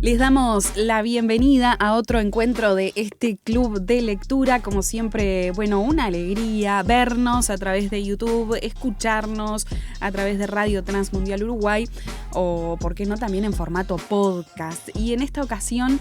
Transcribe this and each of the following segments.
Les damos la bienvenida a otro encuentro de este club de lectura. Como siempre, bueno, una alegría vernos a través de YouTube, escucharnos a través de Radio Transmundial Uruguay o, por qué no, también en formato podcast. Y en esta ocasión,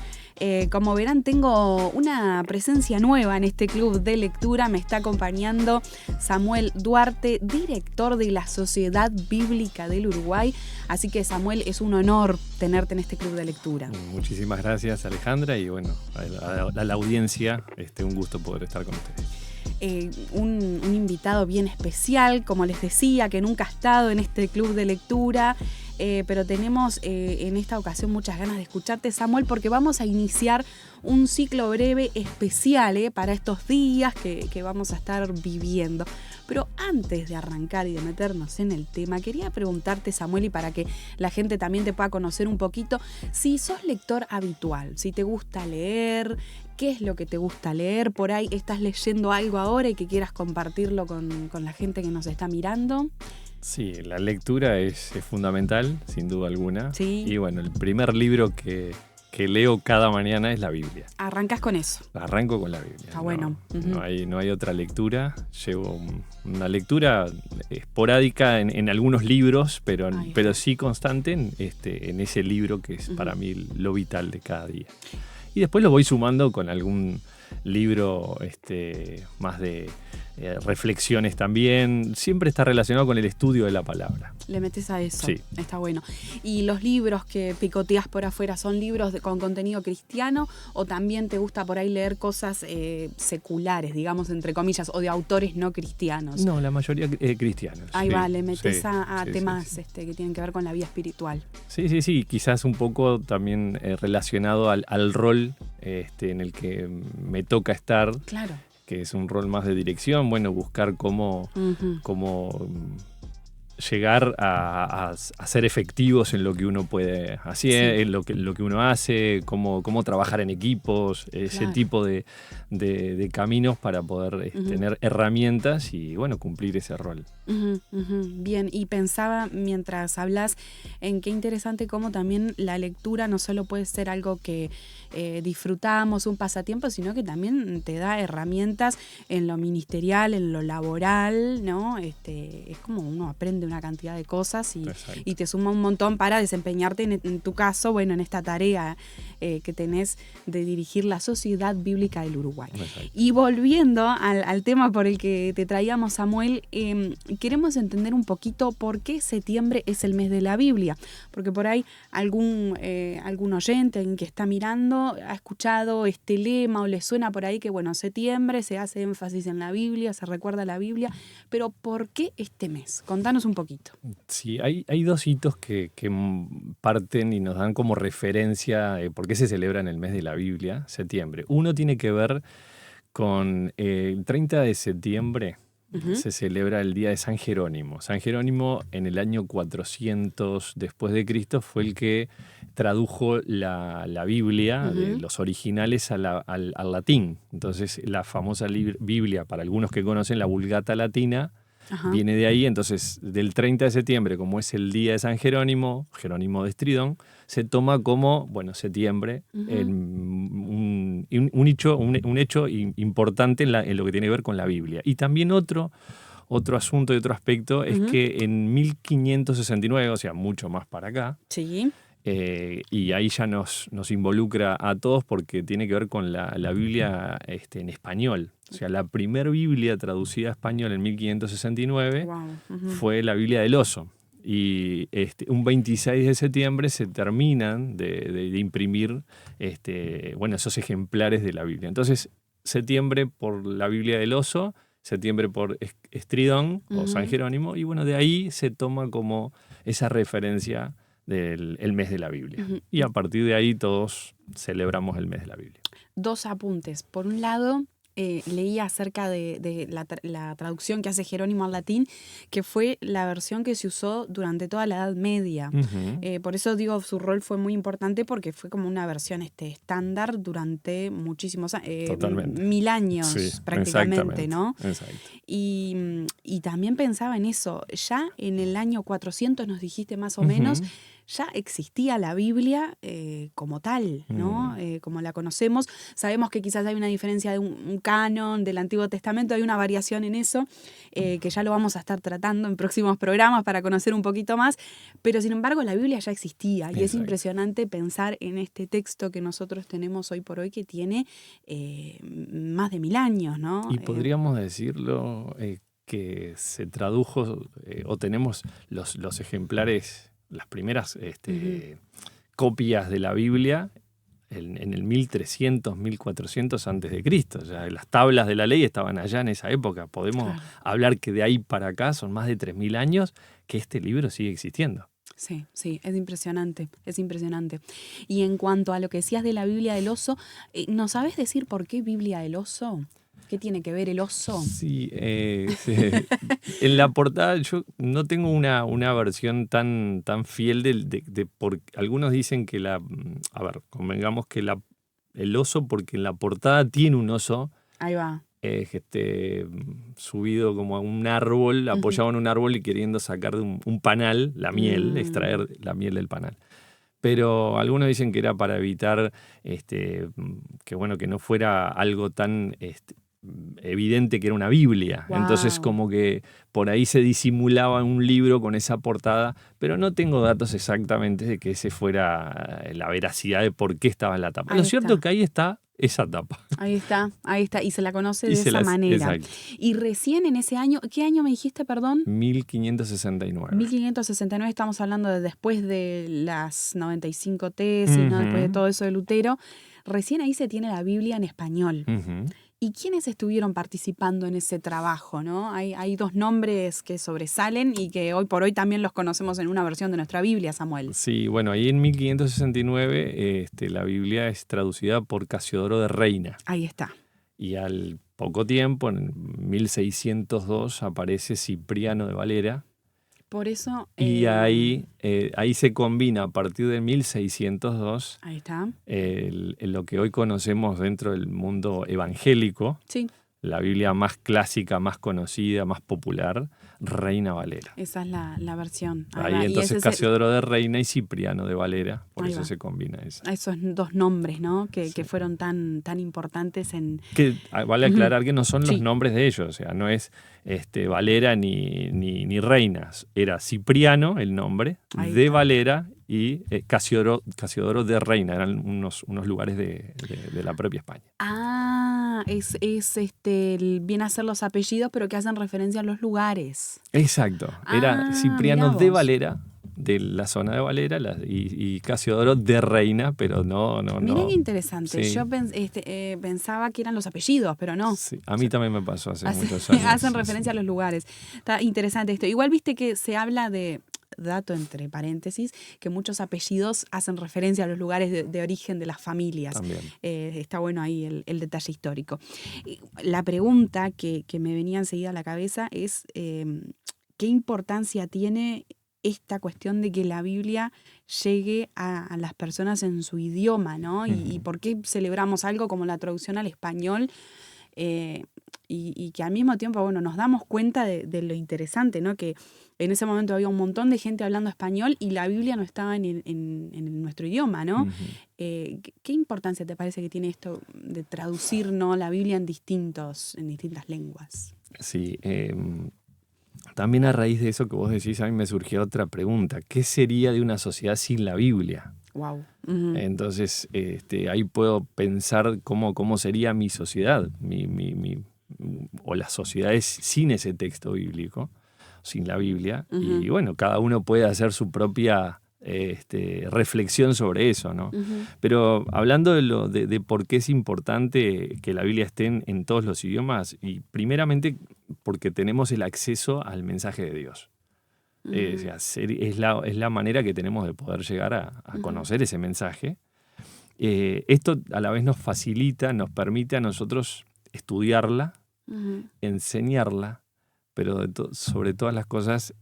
como verán, tengo una presencia nueva en este club de lectura. Me está acompañando Samuel Duarte, director de la Sociedad Bíblica del Uruguay. Así que, Samuel, es un honor tenerte en este club de lectura. Muchísimas gracias, Alejandra, y bueno, a la audiencia, un gusto poder estar con ustedes. Un invitado bien especial, como les decía, que nunca ha estado en este club de lectura. Pero tenemos en esta ocasión muchas ganas de escucharte, Samuel, porque vamos a iniciar un ciclo breve especial para estos días que vamos a estar viviendo. Pero antes de arrancar y de meternos en el tema, quería preguntarte, Samuel, y para que la gente también te pueda conocer un poquito, si sos lector habitual, si te gusta leer, qué es lo que te gusta leer, por ahí estás leyendo algo ahora y que quieras compartirlo con la gente que nos está mirando. Sí, la lectura es fundamental, sin duda alguna. Sí. Y bueno, el primer libro que leo cada mañana es la Biblia. ¿Arrancas con eso? Arranco con la Biblia. Está bueno. No hay otra lectura. Llevo una lectura esporádica en algunos libros, pero sí constante en ese libro que es para mí lo vital de cada día. Y después lo voy sumando con algún libro más de reflexiones también. Siempre está relacionado con el estudio de la palabra. Le metes a eso. Sí. Está bueno. ¿Y los libros que picoteas por afuera son libros con contenido cristiano o también te gusta por ahí leer cosas seculares, digamos, entre comillas, o de autores no cristianos? No, la mayoría cristianos. Ahí sí, va, le metes a sí, temas sí. que tienen que ver con la vida espiritual. Sí, quizás un poco también relacionado al rol en el que me toca estar. Claro. Que es un rol más de dirección, bueno, buscar cómo llegar a ser efectivos en lo que uno puede hacer, Sí. en lo que uno hace, cómo trabajar en equipos, ese Claro. tipo de caminos para poder tener herramientas y, bueno, cumplir ese rol. Bien, y pensaba mientras hablas en qué interesante cómo también la lectura no solo puede ser algo que disfrutamos, un pasatiempo, sino que también te da herramientas en lo ministerial, en lo laboral, ¿no? Es como uno aprende una cantidad de cosas y te suma un montón para desempeñarte en tu caso, bueno, en esta tarea que tenés de dirigir la Sociedad Bíblica del Uruguay. Exacto. Y volviendo al tema por el que te traíamos, Samuel, queremos entender un poquito por qué septiembre es el mes de la Biblia, porque por ahí algún oyente, alguien que está mirando, ha escuchado este lema o le suena por ahí que, bueno, septiembre se hace énfasis en la Biblia, se recuerda la Biblia, pero ¿por qué este mes? Contanos un poquito. Sí, hay dos hitos que parten y nos dan como referencia por qué se celebra en el mes de la Biblia, septiembre. Uno tiene que ver con el 30 de septiembre. Se celebra el día de San Jerónimo. San Jerónimo en el año 400 después de Cristo fue el que tradujo la Biblia de los originales al latín. Entonces la famosa Biblia, para algunos que conocen, la Vulgata latina, viene de ahí. Entonces del 30 de septiembre, como es el día de San Jerónimo, Jerónimo de Estridón, se toma como, bueno, septiembre, un hecho importante en lo que tiene que ver con la Biblia. Y también otro asunto y otro aspecto es que en 1569, o sea, mucho más para acá, Sí. y ahí ya nos involucra a todos porque tiene que ver con la Biblia en español. O sea, la primera Biblia traducida a español en 1569 fue la Biblia del Oso. Y un 26 de septiembre se terminan de imprimir esos ejemplares de la Biblia. Entonces, septiembre por la Biblia del Oso, septiembre por Estridón o San Jerónimo, y bueno, de ahí se toma como esa referencia del mes de la Biblia. Y a partir de ahí todos celebramos el mes de la Biblia. Dos apuntes. Por un lado, leía acerca de la traducción que hace Jerónimo al latín, que fue la versión que se usó durante toda la Edad Media. Por eso digo, su rol fue muy importante porque fue como una versión estándar durante muchísimos años, 1000 años prácticamente, ¿no? Exacto. Y también pensaba en eso, ya en el año 400 nos dijiste más o menos, ya existía la Biblia como tal, ¿no? Como la conocemos. Sabemos que quizás hay una diferencia de un canon del Antiguo Testamento, hay una variación en eso, que ya lo vamos a estar tratando en próximos programas para conocer un poquito más, pero sin embargo la Biblia ya existía y es impresionante pensar en este texto que nosotros tenemos hoy por hoy que tiene más de 1000 años, ¿no? Y podríamos decirlo que se tradujo, o tenemos los ejemplares, las primeras copias de la Biblia en el 1300, 1400 antes de Cristo. Ya las tablas de la ley estaban allá en esa época. Podemos hablar que de ahí para acá son más de 3000 años que este libro sigue existiendo. Sí, es impresionante, es impresionante. Y en cuanto a lo que decías de la Biblia del oso, ¿no sabes decir por qué Biblia del oso? ¿Qué tiene que ver el oso? Sí, sí. En la portada yo no tengo una versión tan fiel porque algunos dicen que convengamos que el oso, porque en la portada tiene un oso. Ahí va. Subido como a un árbol, apoyado en un árbol y queriendo sacar de un panal la miel, extraer la miel del panal. Pero algunos dicen que era para evitar que no fuera algo tan evidente que era una Biblia. Wow. Entonces como que por ahí se disimulaba un libro con esa portada, pero no tengo datos exactamente de que ese fuera la veracidad de por qué estaba en la tapa. Lo cierto es que ahí está esa tapa. Ahí está, y se la conoce de esa manera. Exacto. Y recién en ese año, ¿qué año me dijiste, perdón? 1569. 1569, estamos hablando de después de las 95 tesis, ¿no? Después de todo eso de Lutero. Recién ahí se tiene la Biblia en español. ¿Y quiénes estuvieron participando en ese trabajo, ¿no? Hay 2 nombres que sobresalen y que hoy por hoy también los conocemos en una versión de nuestra Biblia, Samuel. Sí, bueno, ahí en 1569 la Biblia es traducida por Casiodoro de Reina. Ahí está. Y al poco tiempo, en 1602, aparece Cipriano de Valera. Por eso... Y ahí se combina a partir de 1602 ahí está. Lo que hoy conocemos dentro del mundo evangélico, sí. La Biblia más clásica, más conocida, más popular, Reina Valera. Esa es la versión. Ahí entonces Casiodoro de Reina y Cipriano de Valera, por eso se combina eso. Esos 2 nombres, ¿no? Que fueron tan importantes en... Que vale aclarar que no son los nombres de ellos, o sea, no es Valera ni Reinas, era Cipriano el nombre, de Valera y Casiodoro de Reina, eran unos lugares de la propia España. Viene a ser los apellidos, pero que hacen referencia a los lugares. Exacto. Era Cipriano de Valera, de la zona de Valera, y Casiodoro de Reina, pero no. Mirá qué interesante. Sí. Yo pensaba que eran los apellidos, pero no. Sí. A mí también me pasó hace muchos años. Hacen referencia a los lugares. Está interesante esto. Igual viste que se habla de... dato entre paréntesis, que muchos apellidos hacen referencia a los lugares de origen de las familias. También. Está bueno ahí el detalle histórico. La pregunta que me venía enseguida a la cabeza es ¿qué importancia tiene esta cuestión de que la Biblia llegue a las personas en su idioma, ¿no? Y por qué celebramos algo como la traducción al español? Y que al mismo tiempo, bueno, nos damos cuenta de lo interesante, ¿no? Que en ese momento había un montón de gente hablando español y la Biblia no estaba en nuestro idioma, ¿no? ¿Qué importancia te parece que tiene esto de traducir, ¿no?, la Biblia en distintas lenguas? Sí, también a raíz de eso que vos decís, a mí me surgió otra pregunta. ¿Qué sería de una sociedad sin la Biblia? Wow. Entonces, ahí puedo pensar cómo sería mi sociedad, o las sociedades sin ese texto bíblico, sin la Biblia. Y bueno, cada uno puede hacer su propia reflexión sobre eso, ¿no? Pero hablando de por qué es importante que la Biblia esté en todos los idiomas, y primeramente porque tenemos el acceso al mensaje de Dios. O sea, es la manera que tenemos de poder llegar a conocer ese mensaje. Esto a la vez nos facilita, nos permite a nosotros estudiarla, enseñarla, pero sobre todas las cosas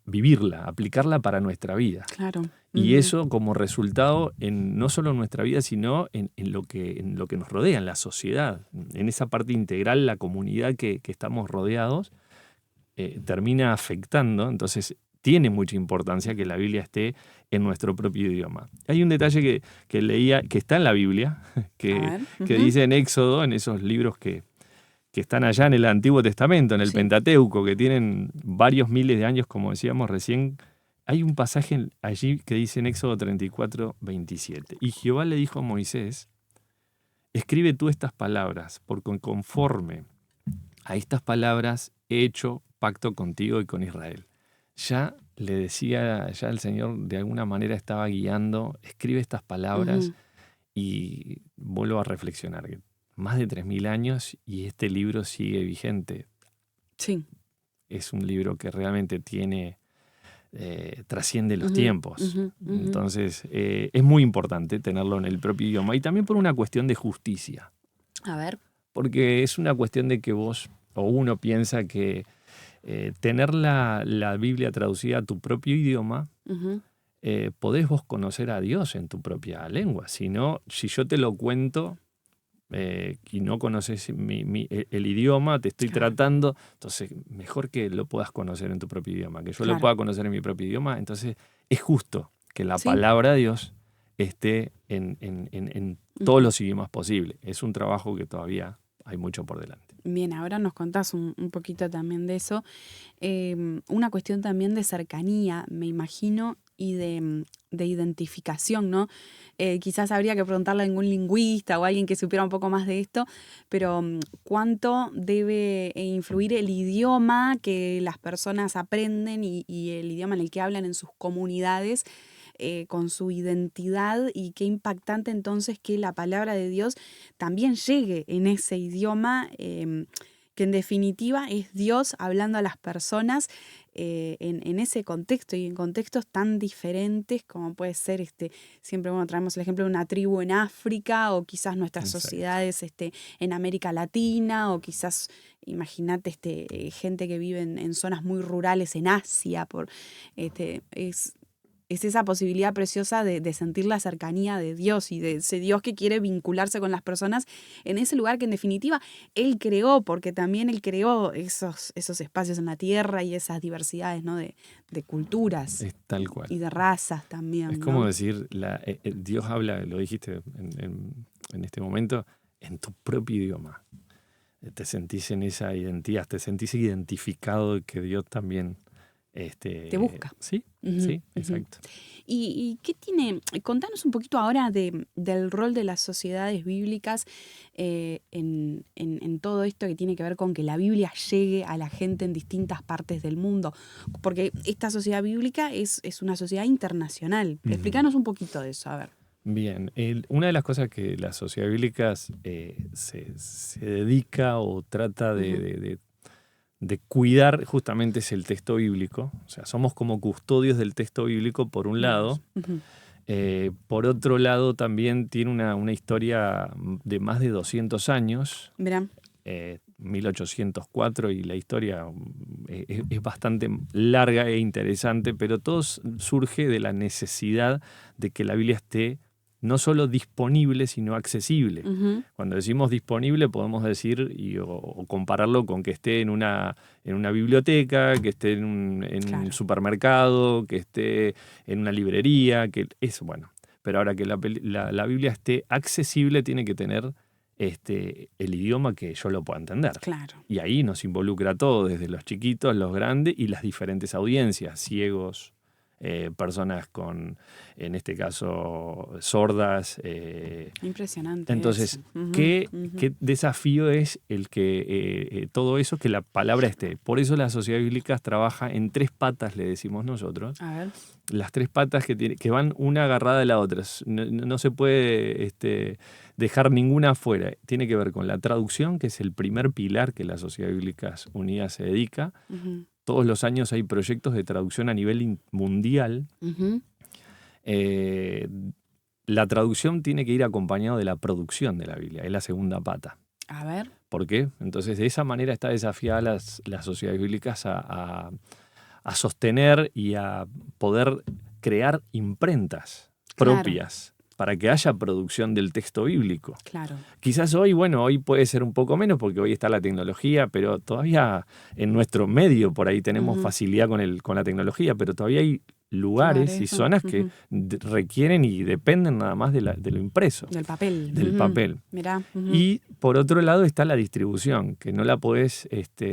vivirla, aplicarla para nuestra vida. Claro. Y eso como resultado no solo en nuestra vida, sino en lo que nos rodea, en la sociedad, en esa parte integral, la comunidad que estamos rodeados, termina afectando. Entonces tiene mucha importancia que la Biblia esté en nuestro propio idioma. Hay un detalle que leía, que está en la Biblia, que dice en Éxodo, en esos libros que están allá en el Antiguo Testamento, en el Pentateuco, que tienen varios miles de años, como decíamos recién. Hay un pasaje allí que dice en Éxodo 34, 27. Y Jehová le dijo a Moisés: escribe tú estas palabras, porque conforme a estas palabras he hecho pacto contigo y con Israel. Ya le decía, ya el Señor de alguna manera estaba guiando, escribe estas palabras. Y vuelvo a reflexionar, que más de 3.000 años y este libro sigue vigente. Sí. Es un libro que realmente trasciende los tiempos. Entonces, es muy importante tenerlo en el propio idioma. Y también por una cuestión de justicia. A ver. Porque es una cuestión de que vos o uno piensa que tener la Biblia traducida a tu propio idioma, podés vos conocer a Dios en tu propia lengua. Si yo te lo cuento y no conoces el idioma, te estoy tratando, entonces mejor que lo puedas conocer en tu propio idioma, que yo lo pueda conocer en mi propio idioma. Entonces es justo que la palabra de Dios esté en todos los idiomas posibles. Es un trabajo que todavía hay mucho por delante. Bien, ahora nos contás un poquito también de eso. Una cuestión también de cercanía, me imagino, y de identificación, ¿no? Quizás habría que preguntarle a algún lingüista o a alguien que supiera un poco más de esto, pero ¿cuánto debe influir el idioma que las personas aprenden y el idioma en el que hablan en sus comunidades con su identidad? Y qué impactante entonces que la palabra de Dios también llegue en ese idioma, que en definitiva es Dios hablando a las personas en ese contexto y en contextos tan diferentes como puede ser, siempre traemos el ejemplo de una tribu en África o quizás nuestras sociedades en América Latina o quizás, imagínate, gente que vive en zonas muy rurales en Asia. Es esa posibilidad preciosa de sentir la cercanía de Dios y de ese Dios que quiere vincularse con las personas en ese lugar que en definitiva Él creó, porque también Él creó esos espacios en la tierra y esas diversidades, ¿no? de culturas. Es tal cual. Y de razas también. Es como decir, Dios habla, lo dijiste en este momento, en tu propio idioma. Te sentís en esa identidad, te sentís identificado de que Dios también te busca. Sí, sí, exacto. ¿Y qué tiene? Contanos un poquito ahora del rol de las sociedades bíblicas en todo esto que tiene que ver con que la Biblia llegue a la gente en distintas partes del mundo. Porque esta sociedad bíblica es una sociedad internacional. Explícanos un poquito de eso, a ver. Bien, una de las cosas que la sociedad bíblica se dedica o trata de cuidar justamente es el texto bíblico. O sea, somos como custodios del texto bíblico por un lado. Por otro lado, también tiene una historia de más de 200 años. Verán. 1804, y la historia es bastante larga e interesante, pero todo surge de la necesidad de que la Biblia esté no solo disponible, sino accesible. Cuando decimos disponible, podemos decir o compararlo con que esté en una biblioteca, que esté en un supermercado, que esté en una librería, que es bueno. Pero ahora que la Biblia esté accesible, tiene que tener el idioma que yo lo pueda entender. Claro. Y ahí nos involucra a todos, desde los chiquitos, los grandes y las diferentes audiencias, ciegos, personas con, en este caso, sordas. Impresionante. Entonces, ¿qué desafío es el que todo eso, que la palabra esté? Por eso la sociedad bíblica trabaja en 3 patas, le decimos nosotros. A ver. Las 3 patas que van una agarrada de la otra. No se puede dejar ninguna afuera. Tiene que ver con la traducción, que es el primer pilar que la Sociedad Bíblica Unida se dedica. Todos los años hay proyectos de traducción a nivel mundial. La traducción tiene que ir acompañado de la producción de la Biblia. Es la segunda pata. A ver. ¿Por qué? Entonces, de esa manera está desafiada las sociedades bíblicas a sostener y a poder crear imprentas propias. para que haya producción del texto bíblico. Claro. Quizás hoy puede ser un poco menos porque hoy está la tecnología, pero todavía en nuestro medio por ahí tenemos facilidad con la tecnología, pero todavía hay lugares y zonas que requieren y dependen nada más de lo impreso. Del papel. Del papel. Mirá. Y por otro lado está la distribución, que no la podés,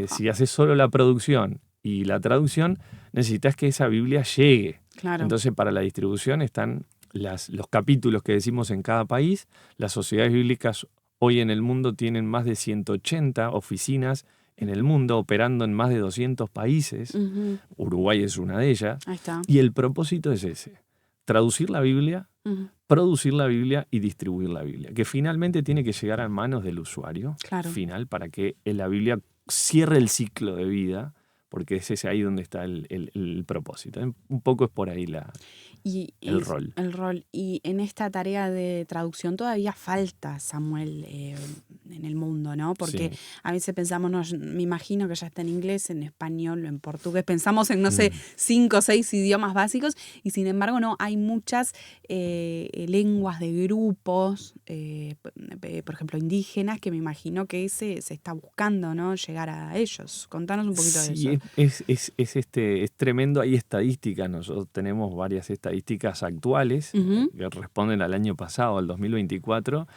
si haces solo la producción y la traducción, necesitas que esa Biblia llegue. Claro. Entonces, para la distribución están los capítulos que decimos en cada país. Las sociedades bíblicas hoy en el mundo tienen más de 180 oficinas en el mundo, operando en más de 200 países. Uruguay es una de ellas. Ahí está. Y el propósito es ese: traducir la Biblia, producir la Biblia y distribuir la Biblia, que finalmente tiene que llegar a manos del usuario final para que la Biblia cierre el ciclo de vida, porque es ese ahí donde está el propósito. Un poco es por ahí el rol. El rol. Y en esta tarea de traducción todavía falta, Samuel, en el mundo, ¿no? Porque a veces pensamos, no, me imagino que ya está en inglés, en español, en portugués. Pensamos en, 5 o 6 idiomas básicos y sin embargo no, hay muchas lenguas de grupos, por ejemplo, indígenas, que me imagino que se está buscando, ¿no? Llegar a ellos. Contanos un poquito de eso. Es tremendo. Hay estadísticas, nosotros tenemos varias estadísticas actuales que responden al año pasado, al 2024,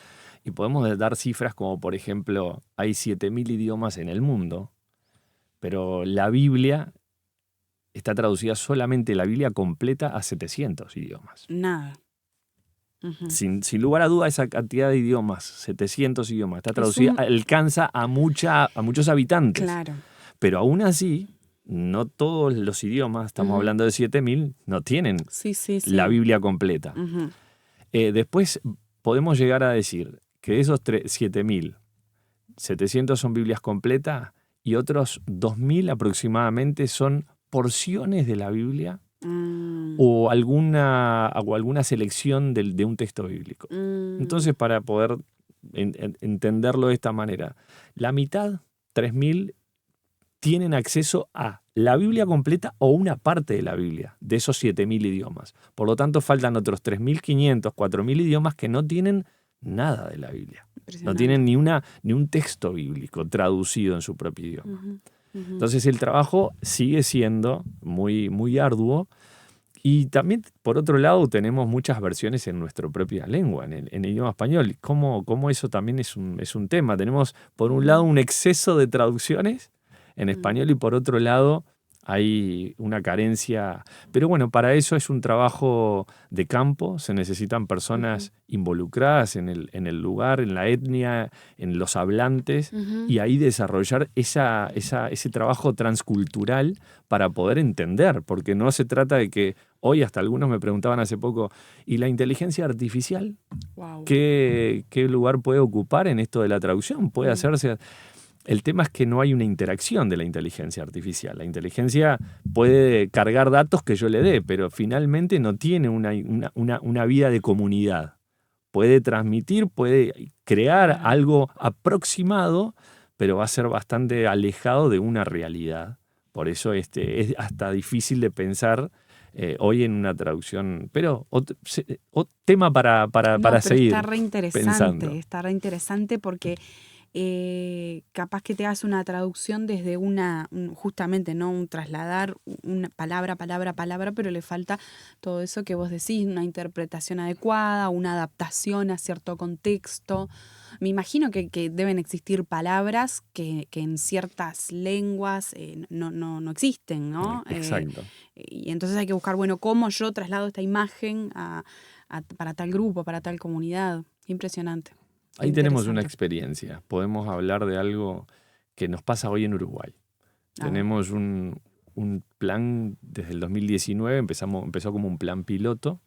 y podemos dar cifras como, por ejemplo, hay 7.000 idiomas en el mundo, pero la Biblia está traducida, solamente la Biblia completa, a 700 idiomas. Nada. Sin lugar a duda, esa cantidad de idiomas, 700 idiomas, está traducida, alcanza a muchos habitantes. Claro. Pero aún así, no todos los idiomas, estamos hablando de 7.000, no tienen la Biblia completa. Después podemos llegar a decir que de esos 7.000, 700 son Biblias completas y otros 2.000 aproximadamente son porciones de la Biblia o alguna selección de un texto bíblico. Entonces, para poder entenderlo de esta manera, la mitad, 3.000, tienen acceso a la Biblia completa o una parte de la Biblia, de esos 7.000 idiomas. Por lo tanto, faltan otros 3.500, 4.000 idiomas que no tienen nada de la Biblia. No tienen ni un texto bíblico traducido en su propio idioma. Entonces, el trabajo sigue siendo muy, muy arduo. Y también, por otro lado, tenemos muchas versiones en nuestra propia lengua, en el idioma español. ¿Cómo eso también es un tema? Tenemos, por un lado, un exceso de traducciones en español y por otro lado hay una carencia. Pero bueno, para eso es un trabajo de campo, se necesitan personas involucradas en el lugar, en la etnia, en los hablantes, y ahí desarrollar ese trabajo transcultural para poder entender, porque no se trata de que hoy, hasta algunos me preguntaban hace poco, ¿y la inteligencia artificial? Wow. ¿Qué lugar puede ocupar en esto de la traducción? ¿Puede hacerse? El tema es que no hay una interacción de la inteligencia artificial. La inteligencia puede cargar datos que yo le dé, pero finalmente no tiene una vida de comunidad. Puede transmitir, puede crear algo aproximado, pero va a ser bastante alejado de una realidad. Por eso es hasta difícil de pensar hoy en una traducción. Pero tema para seguir pensando. Está re interesante porque capaz que te hagas una traducción desde justamente, ¿no? Un trasladar una palabra, pero le falta todo eso que vos decís, una interpretación adecuada, una adaptación a cierto contexto. Me imagino que deben existir palabras que en ciertas lenguas no existen, ¿no? Exacto. Y entonces hay que buscar, bueno, cómo yo traslado esta imagen para tal grupo, para tal comunidad. Impresionante. Ahí tenemos una experiencia. Podemos hablar de algo que nos pasa hoy en Uruguay. Tenemos un plan desde el 2019, empezó como un plan piloto,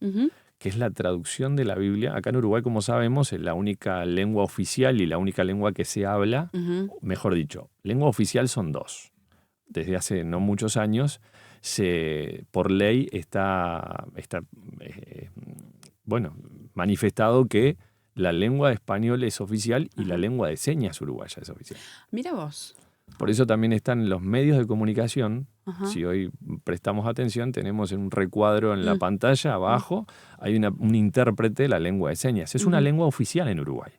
que es la traducción de la Biblia. Acá en Uruguay, como sabemos, es la única lengua oficial y la única lengua que se habla. Mejor dicho, lengua oficial son 2. Desde hace no muchos años, por ley está manifestado que la lengua de español es oficial y la lengua de señas uruguaya es oficial. Mira vos. Por eso también están los medios de comunicación Ajá. Si hoy prestamos atención, tenemos en un recuadro en la pantalla abajo, hay un intérprete de la lengua de señas. Es una lengua oficial en Uruguay.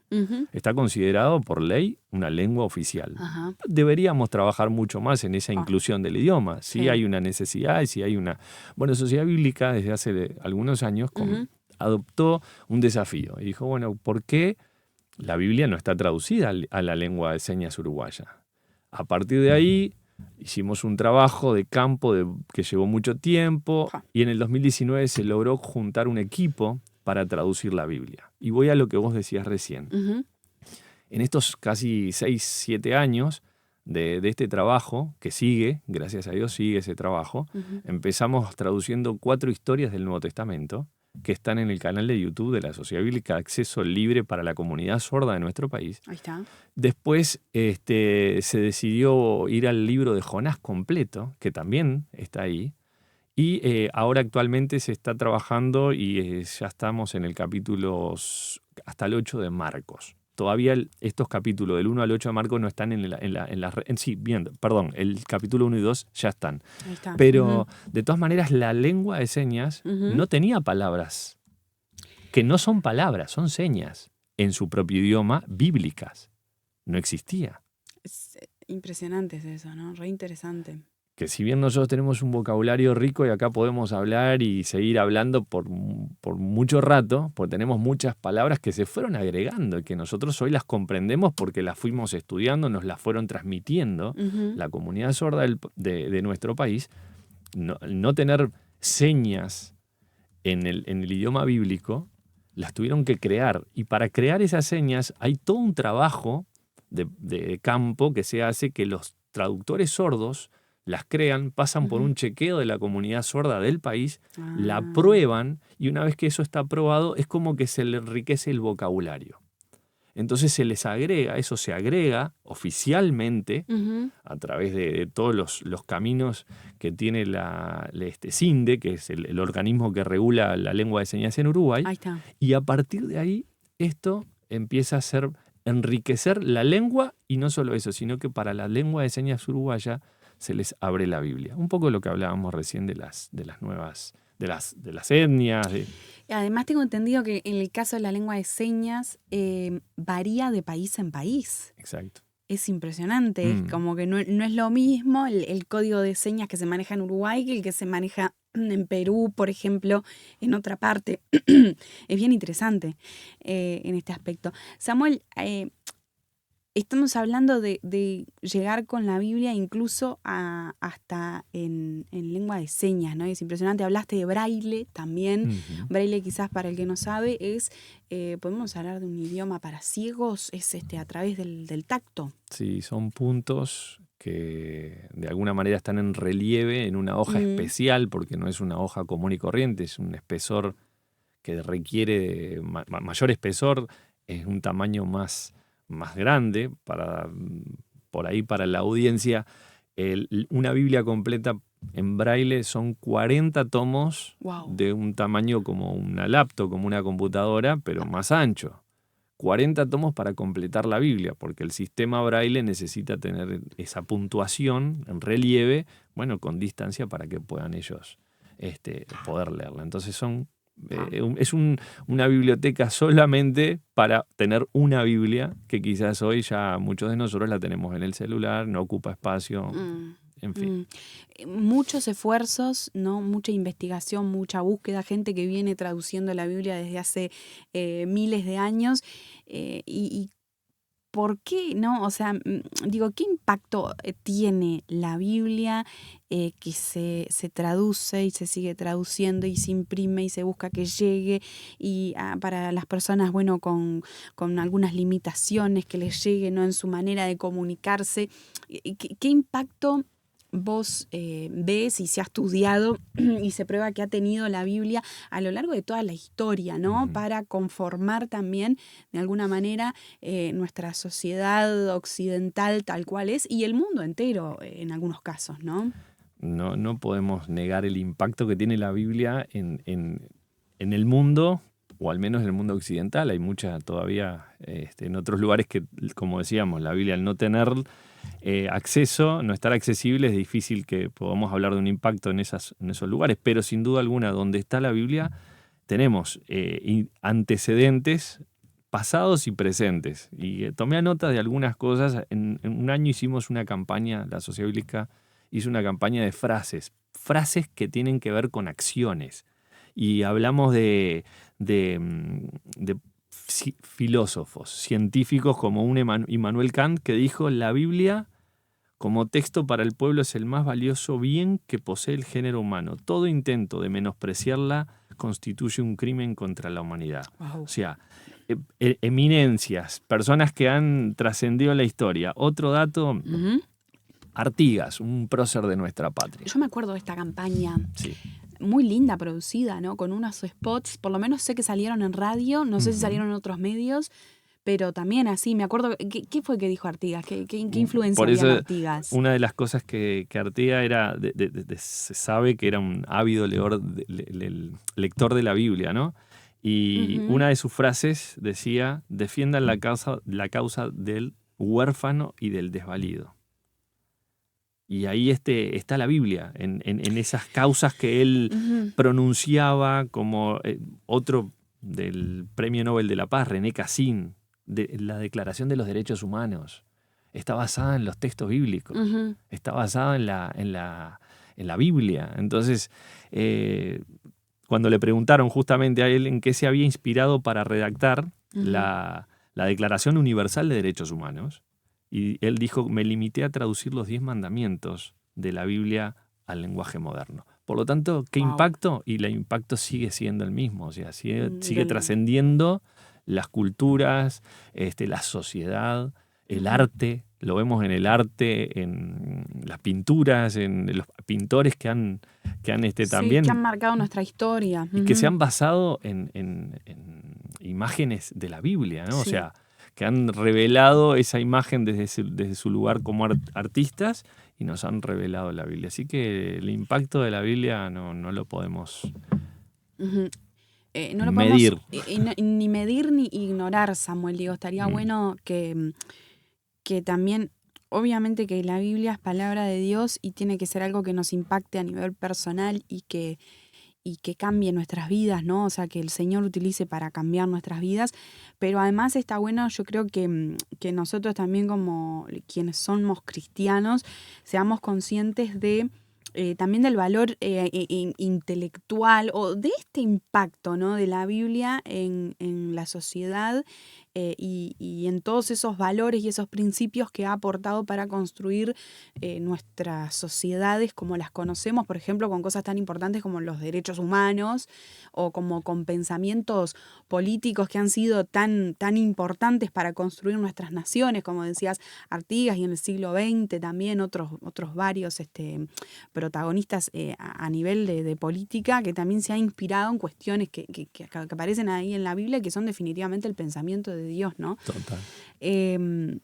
Está considerado por ley una lengua oficial. Ajá. Deberíamos trabajar mucho más en esa inclusión del idioma. Sí, Sí. hay una necesidad y sí hay una... Bueno, Sociedad Bíblica desde hace algunos años adoptó un desafío y dijo, bueno, ¿por qué la Biblia no está traducida a la lengua de señas uruguaya? A partir de ahí hicimos un trabajo de campo que llevó mucho tiempo y en el 2019 se logró juntar un equipo para traducir la Biblia. Y voy a lo que vos decías recién. En estos casi 6, 7 años de este trabajo, que sigue, gracias a Dios sigue ese trabajo, empezamos traduciendo 4 historias del Nuevo Testamento que están en el canal de YouTube de la Sociedad Bíblica, acceso libre para la comunidad sorda de nuestro país. Ahí está. Después se decidió ir al libro de Jonás completo, que también está ahí. Y ahora actualmente se está trabajando y ya estamos en el capítulo hasta el 8 de Marcos. Todavía estos capítulos del 1 al 8 de Marcos no están el capítulo 1 y 2 ya están. Ahí está. Pero de todas maneras la lengua de señas no tenía palabras, que no son palabras, son señas en su propio idioma bíblicas. No existía. Es impresionante eso, ¿no? Re interesante. Que si bien nosotros tenemos un vocabulario rico y acá podemos hablar y seguir hablando por mucho rato, porque tenemos muchas palabras que se fueron agregando y que nosotros hoy las comprendemos porque las fuimos estudiando, nos las fueron transmitiendo. La comunidad sorda de nuestro país, no tener señas en el idioma bíblico, las tuvieron que crear. Y para crear esas señas hay todo un trabajo de campo que se hace, que los traductores sordos las crean, pasan por un chequeo de la comunidad sorda del país, la prueban y una vez que eso está aprobado es como que se le enriquece el vocabulario. Entonces eso se agrega oficialmente a través de todos los caminos que tiene CINDE, que es el organismo que regula la lengua de señas en Uruguay. Ahí está. Y a partir de ahí esto empieza a enriquecer la lengua y no solo eso, sino que para la lengua de señas uruguaya se les abre la Biblia. Un poco lo que hablábamos recién de las nuevas, de las etnias. Además tengo entendido que en el caso de la lengua de señas varía de país en país. Exacto. Es impresionante, es como que no es lo mismo el código de señas que se maneja en Uruguay que el que se maneja en Perú, por ejemplo, en otra parte. Es bien interesante en este aspecto. Samuel, estamos hablando de llegar con la Biblia incluso hasta en lengua de señas, ¿no? Es impresionante. Hablaste de braille también. Braille, quizás para el que no sabe, podemos hablar de un idioma para ciegos, es a través del tacto. Sí, son puntos que de alguna manera están en relieve en una hoja especial, porque no es una hoja común y corriente, es un espesor que requiere mayor espesor, es un tamaño más grande por ahí para la audiencia. Una Biblia completa en braille son 40 tomos. Wow. De un tamaño como una laptop, como una computadora, pero más ancho. 40 tomos para completar la Biblia, porque el sistema braille necesita tener esa puntuación en relieve, bueno, con distancia para que puedan ellos poder leerla. Entonces es una biblioteca solamente para tener una Biblia, que quizás hoy ya muchos de nosotros la tenemos en el celular, no ocupa espacio, en fin. Muchos esfuerzos, ¿no? Mucha investigación, mucha búsqueda, gente que viene traduciendo la Biblia desde hace miles de años. Y ¿por qué, no? O sea, digo, ¿qué impacto tiene la Biblia que se traduce y se sigue traduciendo y se imprime y se busca que llegue y para las personas, bueno, con algunas limitaciones que les llegue, ¿no? En su manera de comunicarse? ¿Qué impacto vos ves y se ha estudiado y se prueba que ha tenido la Biblia a lo largo de toda la historia, ¿no? Para conformar también, de alguna manera, nuestra sociedad occidental tal cual es y el mundo entero en algunos casos, ¿no? No podemos negar el impacto que tiene la Biblia en el mundo, o al menos en el mundo occidental. Hay mucha todavía en otros lugares que, como decíamos, la Biblia al no tener acceso, no estar accesible, es difícil que podamos hablar de un impacto en esos lugares, pero sin duda alguna, donde está la Biblia, tenemos antecedentes pasados y presentes. Y tomé nota de algunas cosas. En un año hicimos una campaña, la Sociedad Bíblica hizo una campaña de frases que tienen que ver con acciones. Y hablamos de filósofos, científicos como un Immanuel Kant, que dijo: la Biblia como texto para el pueblo es el más valioso bien que posee el género humano. Todo intento de menospreciarla constituye un crimen contra la humanidad. Wow. O sea, eminencias, personas que han trascendido la historia. Otro dato, Ujú. Artigas, un prócer de nuestra patria. Yo me acuerdo de esta campaña. Sí. Muy linda producida, ¿no? Con unos spots, por lo menos sé que salieron en radio, no sé si Ujú. salieron en otros medios, pero también así, me acuerdo, ¿qué fue que dijo Artigas? ¿Qué influencia Por había en eso, Artigas? una de las cosas que Artigas era, se sabe que era un ávido lector de la Biblia, ¿no? Y Ujú. una de sus frases decía: defiendan la causa del huérfano y del desvalido. Y ahí está la Biblia, en esas causas que él Ujú. pronunciaba, como otro del Premio Nobel de la Paz, René Cassin, de la Declaración de los Derechos Humanos. Está basada en los textos bíblicos, Ujú. está basada en la Biblia. Entonces, cuando le preguntaron justamente a él en qué se había inspirado para redactar Ujú. la Declaración Universal de Derechos Humanos, y él dijo: me limité a traducir los 10 mandamientos de la Biblia al lenguaje moderno. Por lo tanto, ¿qué Wow. impacto? Y el impacto sigue siendo el mismo, o sea, sigue Del- trascendiendo las culturas, la sociedad, el Ujú. arte. Lo vemos en el arte, en las pinturas, en los pintores que han Sí, que han también, marcado nuestra historia. y que se Ujú. han basado en imágenes de la Biblia, ¿no? O Sí. sea, que han revelado esa imagen desde su lugar como artistas, y nos han revelado la Biblia. Así que el impacto de la Biblia no lo podemos Ujú. No lo podemos medir. ni medir ni ignorar, Samuel. Digo, estaría Mm, bueno que también, obviamente que la Biblia es palabra de Dios y tiene que ser algo que nos impacte a nivel personal y que cambie nuestras vidas, ¿no? O sea, que el Señor utilice para cambiar nuestras vidas. Pero además está bueno, yo creo que nosotros también como quienes somos cristianos, seamos conscientes de también del valor intelectual o de este impacto, ¿no? De la Biblia en la sociedad y en todos esos valores y esos principios que ha aportado para construir nuestras sociedades como las conocemos, por ejemplo, con cosas tan importantes como los derechos humanos o como con pensamientos políticos que han sido tan importantes para construir nuestras naciones, como decías, Artigas, y en el siglo XX también otros varios protagonistas a nivel de política que también se han inspirado en cuestiones que aparecen ahí en la Biblia, que son definitivamente el pensamiento de Dios, ¿no? total. Eh,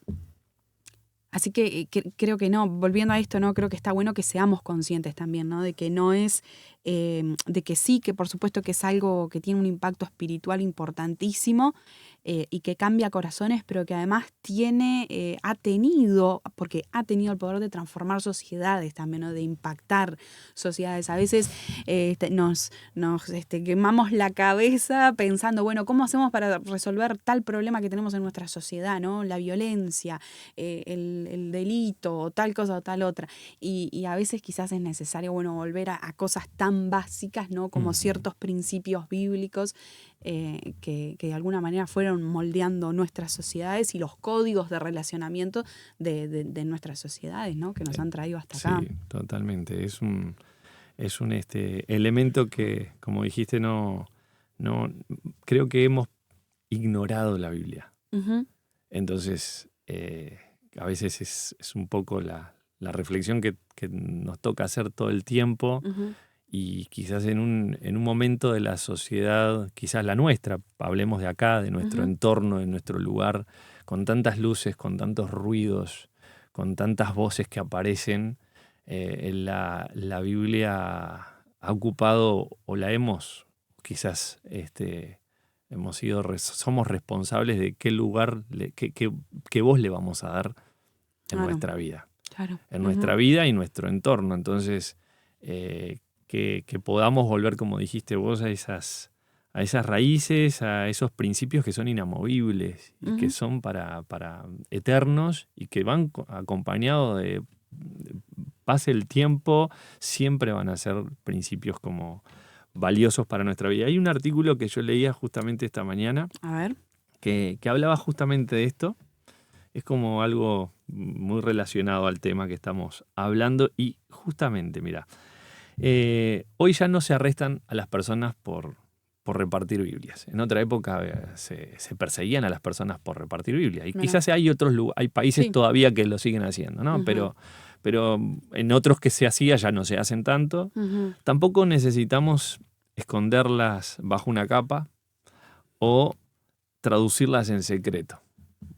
Así que creo que no, volviendo a esto, ¿no? Creo que está bueno que seamos conscientes también, ¿no? De que no es, de que sí, que por supuesto que es algo que tiene un impacto espiritual importantísimo y que cambia corazones, pero que además ha tenido el poder de transformar sociedades también, ¿no? De impactar sociedades. A veces nos quemamos la cabeza pensando, bueno, ¿cómo hacemos para resolver tal problema que tenemos en nuestra sociedad, ¿no? La violencia, el delito o tal cosa o tal otra. Y a veces quizás es necesario, bueno, volver a cosas tan básicas, ¿no? Como Ujú. ciertos principios bíblicos que de alguna manera fueron moldeando nuestras sociedades y los códigos de relacionamiento de nuestras sociedades, ¿no? Que nos han traído hasta acá. Sí, totalmente. Es un elemento que, como dijiste, no creo que hemos ignorado la Biblia. Ujú. Entonces, a veces es un poco la reflexión que nos toca hacer todo el tiempo, Ujú. y quizás en un momento de la sociedad, quizás la nuestra, hablemos de acá, de nuestro Ujú. entorno, de nuestro lugar, con tantas luces, con tantos ruidos, con tantas voces que aparecen, la Biblia ha ocupado, o la hemos quizás somos responsables de qué lugar, qué voz le vamos a dar en Claro. nuestra vida. Claro. en nuestra vida y nuestro entorno. Entonces, que podamos volver, como dijiste vos, a esas raíces, a esos principios que son inamovibles y que son para eternos y que van acompañados de pase el tiempo, siempre van a ser principios como valiosos para nuestra vida. Hay un artículo que yo leía justamente esta mañana, A ver. que hablaba justamente de esto. Es como algo muy relacionado al tema que estamos hablando y justamente, mira, hoy ya no se arrestan a las personas por repartir Biblias. En otra época se perseguían a las personas por repartir Biblias. Y quizás hay hay países todavía que lo siguen haciendo, ¿no? Pero en otros que se hacía ya no se hacen tanto. Tampoco necesitamos esconderlas bajo una capa o traducirlas en secreto.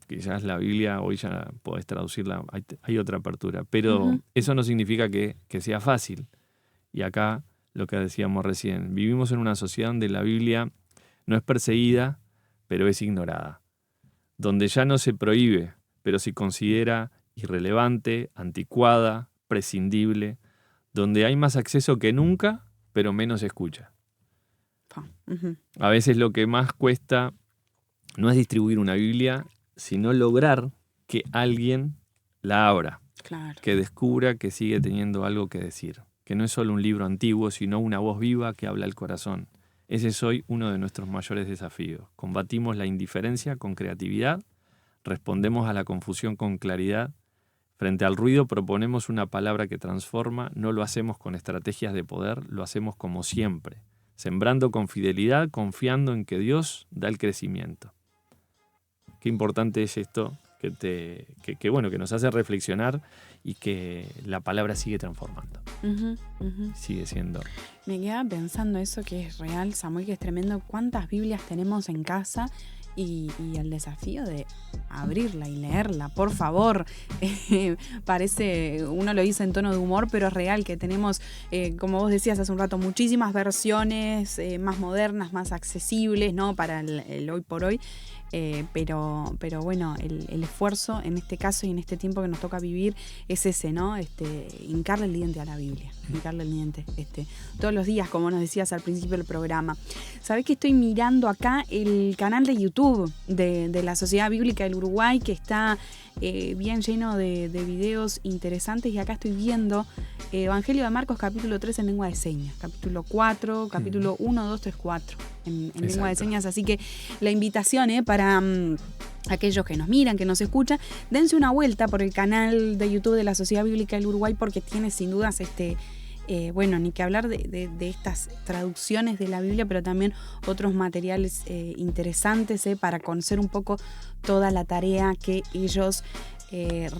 Quizás la Biblia hoy ya podés traducirla, hay otra apertura. Pero eso no significa que sea fácil. Y acá, lo que decíamos recién, vivimos en una sociedad donde la Biblia no es perseguida, pero es ignorada. Donde ya no se prohíbe, pero se considera irrelevante, anticuada, prescindible. Donde hay más acceso que nunca, pero menos se escucha. A veces lo que más cuesta no es distribuir una Biblia, sino lograr que alguien la abra. Claro. Que descubra que sigue teniendo algo que decir. Que no es solo un libro antiguo, sino una voz viva que habla al corazón. Ese es hoy uno de nuestros mayores desafíos. Combatimos la indiferencia con creatividad, respondemos a la confusión con claridad. Frente al ruido proponemos una palabra que transforma, no lo hacemos con estrategias de poder, lo hacemos como siempre, sembrando con fidelidad, confiando en que Dios da el crecimiento. Qué importante es esto, que nos hace reflexionar y que la palabra sigue transformando. Sigue siendo. Me quedaba pensando eso que es real, Samuel, que es tremendo. ¿Cuántas Biblias tenemos en casa? Y el desafío de abrirla y leerla, por favor. Parece, uno lo dice en tono de humor, pero es real que tenemos, como vos decías hace un rato, muchísimas versiones más modernas, más accesibles, ¿no? Para el hoy por hoy. Pero bueno, el esfuerzo en este caso y en este tiempo que nos toca vivir es ese, ¿no? Hincarle el diente a la Biblia, hincarle el diente todos los días, como nos decías al principio del programa. Sabés que estoy mirando acá el canal de YouTube de la Sociedad Bíblica del Uruguay, que está bien lleno de videos interesantes, y acá estoy viendo Evangelio de Marcos capítulo 3 en lengua de señas, capítulo 4, capítulo 1, 2, 3, 4 en lengua de señas, así que la invitación para aquellos que nos miran, que nos escuchan, dense una vuelta por el canal de YouTube de la Sociedad Bíblica del Uruguay, porque tiene sin dudas ni que hablar de estas traducciones de la Biblia, pero también otros materiales interesantes para conocer un poco toda la tarea que ellos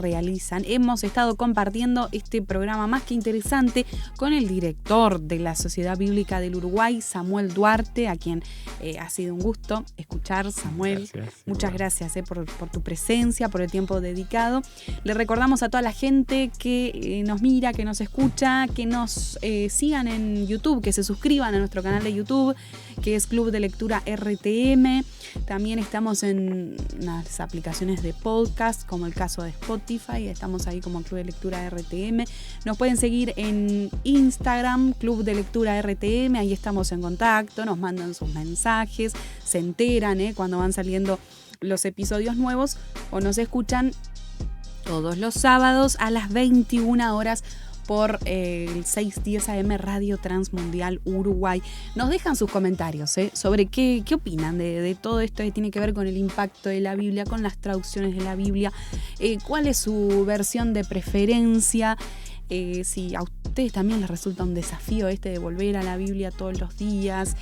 realizan. Hemos estado compartiendo este programa más que interesante con el director de la Sociedad Bíblica del Uruguay, Samuel Duarte, a quien ha sido un gusto escuchar. Samuel, muchas gracias por tu presencia, por el tiempo dedicado. Le recordamos a toda la gente que nos mira, que nos escucha, que nos sigan en YouTube, que se suscriban a nuestro canal de YouTube, que es Club de Lectura RTM. También estamos en las aplicaciones de podcast, como el caso de Spotify. Estamos ahí como Club de Lectura RTM. Nos pueden seguir en Instagram, Club de Lectura RTM. Ahí estamos en contacto, nos mandan sus mensajes, se enteran cuando van saliendo los episodios nuevos, o nos escuchan todos los sábados a las 21 horas por el 610 AM Radio Transmundial Uruguay. Nos dejan sus comentarios sobre qué opinan de todo esto que tiene que ver con el impacto de la Biblia, con las traducciones de la Biblia, cuál es su versión de preferencia, si a ustedes también les resulta un desafío de volver a la Biblia todos los días.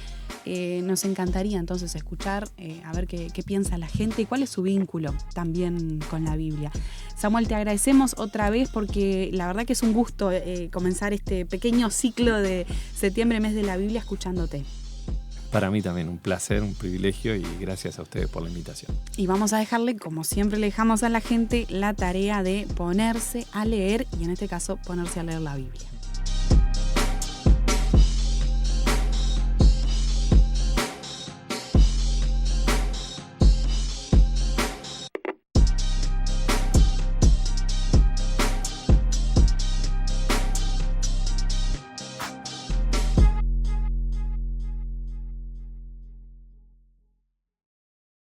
Nos encantaría entonces escuchar, a ver qué piensa la gente y cuál es su vínculo también con la Biblia. Samuel, te agradecemos otra vez, porque la verdad que es un gusto comenzar este pequeño ciclo de septiembre, mes de la Biblia, escuchándote. Para mí también un placer, un privilegio, y gracias a ustedes por la invitación. Y vamos a dejarle, como siempre le dejamos a la gente, la tarea de ponerse a leer, y en este caso ponerse a leer la Biblia.